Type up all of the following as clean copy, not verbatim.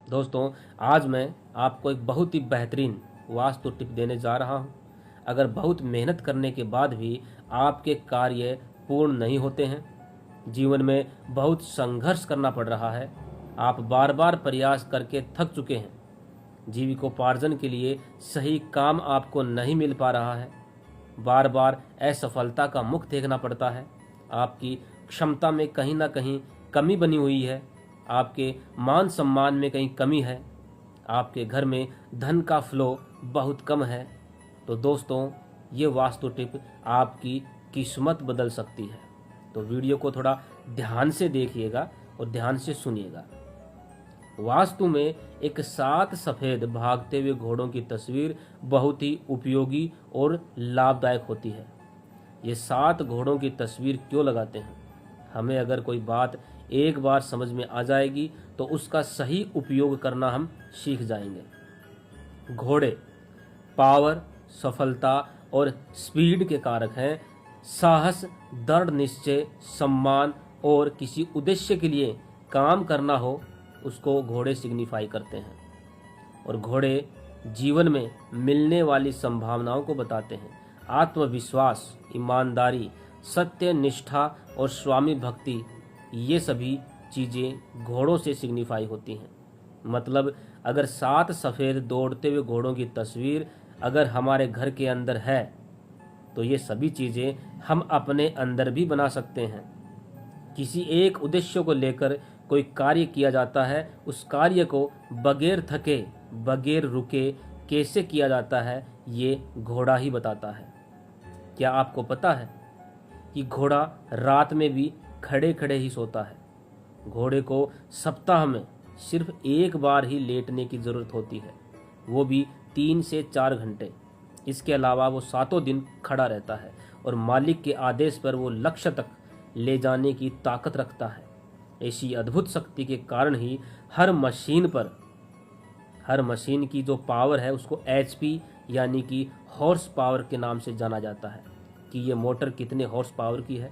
दोस्तों, आज मैं आपको एक बहुत ही बेहतरीन वास्तु टिप देने जा रहा हूं। अगर बहुत मेहनत करने के बाद भी आपके कार्य पूर्ण नहीं होते हैं, जीवन में बहुत संघर्ष करना पड़ रहा है, आप बार बार प्रयास करके थक चुके हैं, जीविकोपार्जन के लिए सही काम आपको नहीं मिल पा रहा है, बार बार असफलता का मुख देखना पड़ता है, आपकी क्षमता में कहीं ना कहीं कमी बनी हुई है, आपके मान सम्मान में कहीं कमी है, आपके घर में धन का फ्लो बहुत कम है, तो दोस्तों ये वास्तु टिप आपकी किस्मत बदल सकती है। तो वीडियो को थोड़ा ध्यान से देखिएगा और ध्यान से सुनिएगा। वास्तु में एक 7 सफ़ेद भागते हुए घोड़ों की तस्वीर बहुत ही उपयोगी और लाभदायक होती है। ये 7 घोड़ों की तस्वीर क्यों लगाते हैं? हमें अगर कोई बात एक बार समझ में आ जाएगी तो उसका सही उपयोग करना हम सीख जाएंगे। घोड़े पावर, सफलता और स्पीड के कारक हैं। साहस, दृढ़ निश्चय, सम्मान और किसी उद्देश्य के लिए काम करना हो, उसको घोड़े सिग्निफाई करते हैं। और घोड़े जीवन में मिलने वाली संभावनाओं को बताते हैं। आत्मविश्वास, ईमानदारी, सत्य, निष्ठा और स्वामी भक्ति, ये सभी चीज़ें घोड़ों से सिग्निफाई होती हैं। मतलब अगर 7 सफ़ेद दौड़ते हुए घोड़ों की तस्वीर अगर हमारे घर के अंदर है तो ये सभी चीज़ें हम अपने अंदर भी बना सकते हैं। किसी एक उद्देश्य को लेकर कोई कार्य किया जाता है, उस कार्य को बगैर थके, बगैर रुके कैसे किया जाता है, ये घोड़ा ही बताता है। क्या आपको पता है कि घोड़ा रात में भी खड़े खड़े ही सोता है? घोड़े को सप्ताह में सिर्फ एक बार ही लेटने की ज़रूरत होती है, वो भी 3 से 4 घंटे। इसके अलावा वो 7 दिन खड़ा रहता है और मालिक के आदेश पर वो लक्ष्य तक ले जाने की ताकत रखता है। ऐसी अद्भुत शक्ति के कारण ही हर मशीन की जो पावर है उसको HP यानी कि हॉर्स पावर के नाम से जाना जाता है कि ये मोटर कितने हॉर्स पावर की है,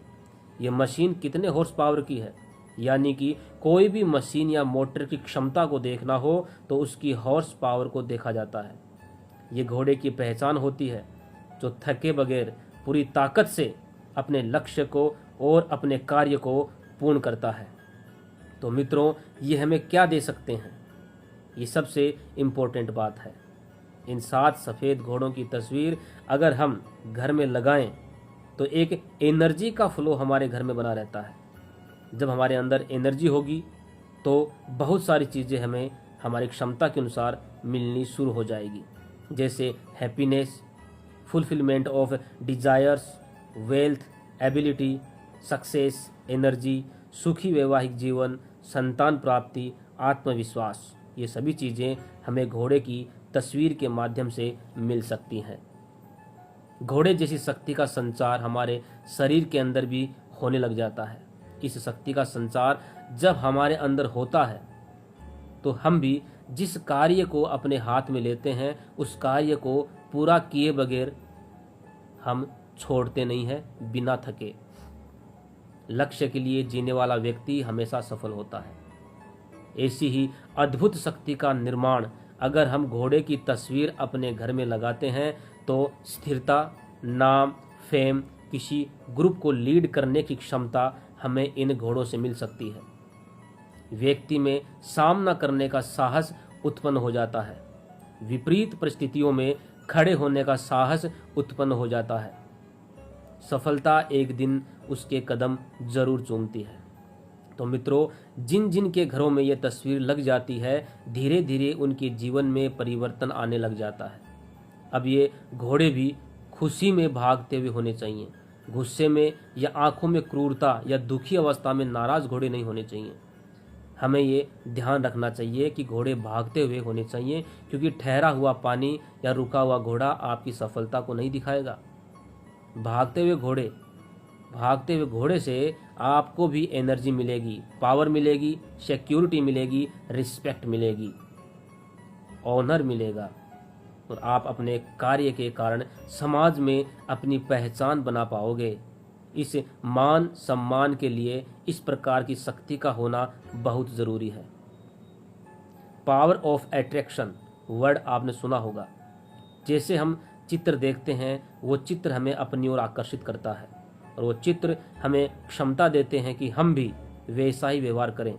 ये मशीन कितने हॉर्स पावर की है। यानी कि कोई भी मशीन या मोटर की क्षमता को देखना हो तो उसकी हॉर्स पावर को देखा जाता है। ये घोड़े की पहचान होती है जो थके बगैर पूरी ताकत से अपने लक्ष्य को और अपने कार्य को पूर्ण करता है। तो मित्रों, ये हमें क्या दे सकते हैं? ये सबसे इम्पोर्टेंट बात है। इन 7 सफ़ेद घोड़ों की तस्वीर अगर हम घर में लगाएं तो एक एनर्जी का फ्लो हमारे घर में बना रहता है। जब हमारे अंदर एनर्जी होगी तो बहुत सारी चीज़ें हमें हमारी क्षमता के अनुसार मिलनी शुरू हो जाएगी, जैसे happiness, fulfilment of desires, wealth, ability, success, energy, सुखी वैवाहिक जीवन, संतान प्राप्ति, आत्मविश्वास। ये सभी चीज़ें हमें घोड़े की तस्वीर के माध्यम से मिल सकती हैं। घोड़े जैसी शक्ति का संचार हमारे शरीर के अंदर भी होने लग जाता है। इस शक्ति का संचार जब हमारे अंदर होता है तो हम भी जिस कार्य को अपने हाथ में लेते हैं उस कार्य को पूरा किए बगैर हम छोड़ते नहीं हैं बिना थके। लक्ष्य के लिए जीने वाला व्यक्ति हमेशा सफल होता है। ऐसी ही अद्भुत शक्ति का निर्माण अगर हम घोड़े की तस्वीर अपने घर में लगाते हैं तो स्थिरता, नाम, फेम, किसी ग्रुप को लीड करने की क्षमता हमें इन घोड़ों से मिल सकती है। व्यक्ति में सामना करने का साहस उत्पन्न हो जाता है। विपरीत परिस्थितियों में खड़े होने का साहस उत्पन्न हो जाता है। सफलता एक दिन उसके कदम जरूर चूमती है। तो मित्रों, जिन जिन के घरों में ये तस्वीर लग जाती है, धीरे धीरे उनके जीवन में परिवर्तन आने लग जाता है। अब ये घोड़े भी खुशी में भागते हुए होने चाहिए। गुस्से में या आंखों में क्रूरता या दुखी अवस्था में नाराज घोड़े नहीं होने चाहिए। हमें ये ध्यान रखना चाहिए कि घोड़े भागते हुए होने चाहिए, क्योंकि ठहरा हुआ पानी या रुका हुआ घोड़ा आपकी सफलता को नहीं दिखाएगा। भागते हुए घोड़े से आपको भी एनर्जी मिलेगी, पावर मिलेगी, सिक्योरिटी मिलेगी, रिस्पेक्ट मिलेगी, ऑनर मिलेगा और आप अपने कार्य के कारण समाज में अपनी पहचान बना पाओगे। इस मान सम्मान के लिए इस प्रकार की शक्ति का होना बहुत ज़रूरी है। पावर ऑफ अट्रैक्शन वर्ड आपने सुना होगा। जैसे हम चित्र देखते हैं वो चित्र हमें अपनी ओर आकर्षित करता है और वो चित्र हमें क्षमता देते हैं कि हम भी वैसा ही व्यवहार करें।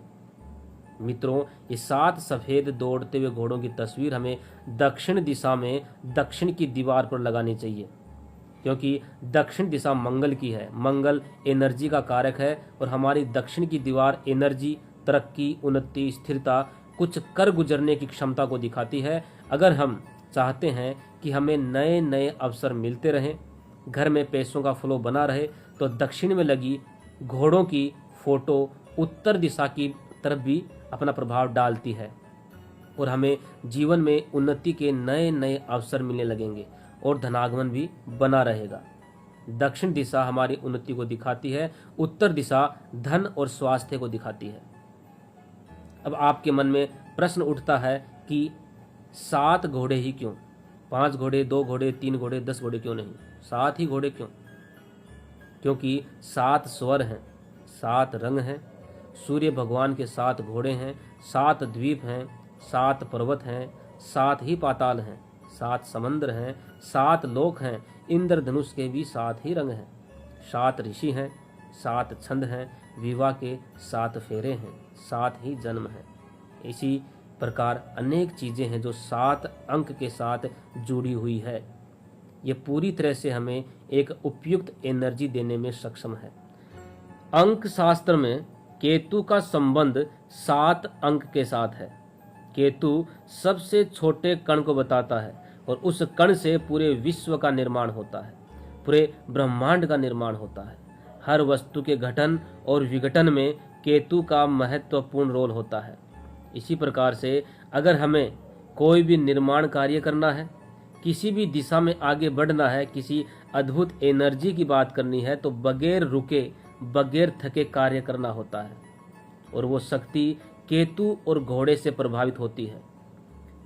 मित्रों, ये 7 सफ़ेद दौड़ते हुए घोड़ों की तस्वीर हमें दक्षिण दिशा में दक्षिण की दीवार पर लगानी चाहिए, क्योंकि दक्षिण दिशा मंगल की है। मंगल एनर्जी का कारक है और हमारी दक्षिण की दीवार एनर्जी, तरक्की, उन्नति, स्थिरता, कुछ कर गुजरने की क्षमता को दिखाती है। अगर हम चाहते हैं कि हमें नए नए अवसर मिलते रहें, घर में पैसों का फ्लो बना रहे, तो दक्षिण में लगी घोड़ों की फोटो उत्तर दिशा की तरफ भी अपना प्रभाव डालती है और हमें जीवन में उन्नति के नए नए अवसर मिलने लगेंगे और धनागमन भी बना रहेगा। दक्षिण दिशा हमारी उन्नति को दिखाती है, उत्तर दिशा धन और स्वास्थ्य को दिखाती है। अब आपके मन में प्रश्न उठता है कि 7 घोड़े ही क्यों? 5 घोड़े, 2 घोड़े, 3 घोड़े, 10 घोड़े क्यों नहीं? 7 ही घोड़े क्यों? क्योंकि 7 स्वर हैं, 7 रंग हैं, सूर्य भगवान के 7 घोड़े हैं, 7 द्वीप हैं, 7 पर्वत हैं, 7 ही पाताल हैं, 7 समंदर हैं, 7 लोक हैं, इंद्रधनुष के भी 7 ही रंग हैं, 7 ऋषि हैं, 7 छंद हैं, विवाह के 7 फेरे हैं, 7 ही जन्म हैं। इसी प्रकार अनेक चीज़ें हैं जो 7 अंक के साथ जुड़ी हुई है। ये पूरी तरह से हमें एक उपयुक्त एनर्जी देने में सक्षम है। अंक शास्त्र में केतु का संबंध 7 अंक के साथ है। केतु सबसे छोटे कण को बताता है और उस कण से पूरे विश्व का निर्माण होता है, पूरे ब्रह्मांड का निर्माण होता है। हर वस्तु के गठन और विघटन में केतु का महत्वपूर्ण रोल होता है। इसी प्रकार से अगर हमें कोई भी निर्माण कार्य करना है, किसी भी दिशा में आगे बढ़ना है, किसी अद्भुत एनर्जी की बात करनी है, तो बगैर रुके, बगैर थके कार्य करना होता है और वो शक्ति केतु और घोड़े से प्रभावित होती है।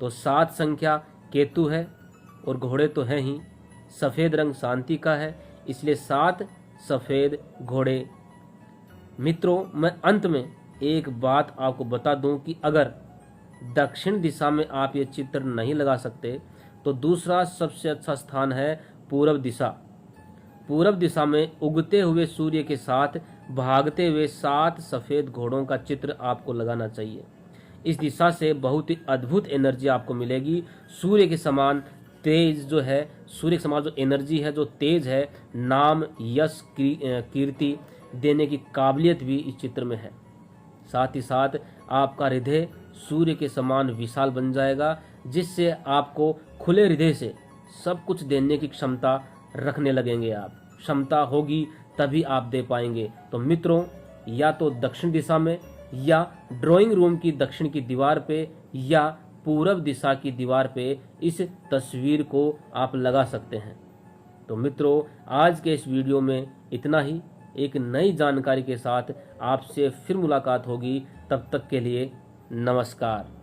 तो 7 संख्या केतु है और घोड़े तो हैं ही। सफ़ेद रंग शांति का है, इसलिए 7 सफ़ेद घोड़े। मित्रों, मैं अंत में एक बात आपको बता दूं कि अगर दक्षिण दिशा में आप ये चित्र नहीं लगा सकते तो दूसरा सबसे अच्छा स्थान है पूर्व दिशा। पूर्व दिशा में उगते हुए सूर्य के साथ भागते हुए 7 सफ़ेद घोड़ों का चित्र आपको लगाना चाहिए। इस दिशा से बहुत ही अद्भुत एनर्जी आपको मिलेगी। सूर्य के समान तेज जो है, सूर्य के समान जो एनर्जी है, जो तेज है, नाम, यश, कीर्ति देने की काबिलियत भी इस चित्र में है। साथ ही साथ आपका हृदय सूर्य के समान विशाल बन जाएगा, जिससे आपको खुले हृदय से सब कुछ देने की क्षमता रखने लगेंगे। आप क्षमता होगी तभी आप दे पाएंगे। तो मित्रों, या तो दक्षिण दिशा में, या ड्राइंग रूम की दक्षिण की दीवार पे, या पूर्व दिशा की दीवार पे इस तस्वीर को आप लगा सकते हैं। तो मित्रों, आज के इस वीडियो में इतना ही। एक नई जानकारी के साथ आपसे फिर मुलाकात होगी। तब तक के लिए नमस्कार।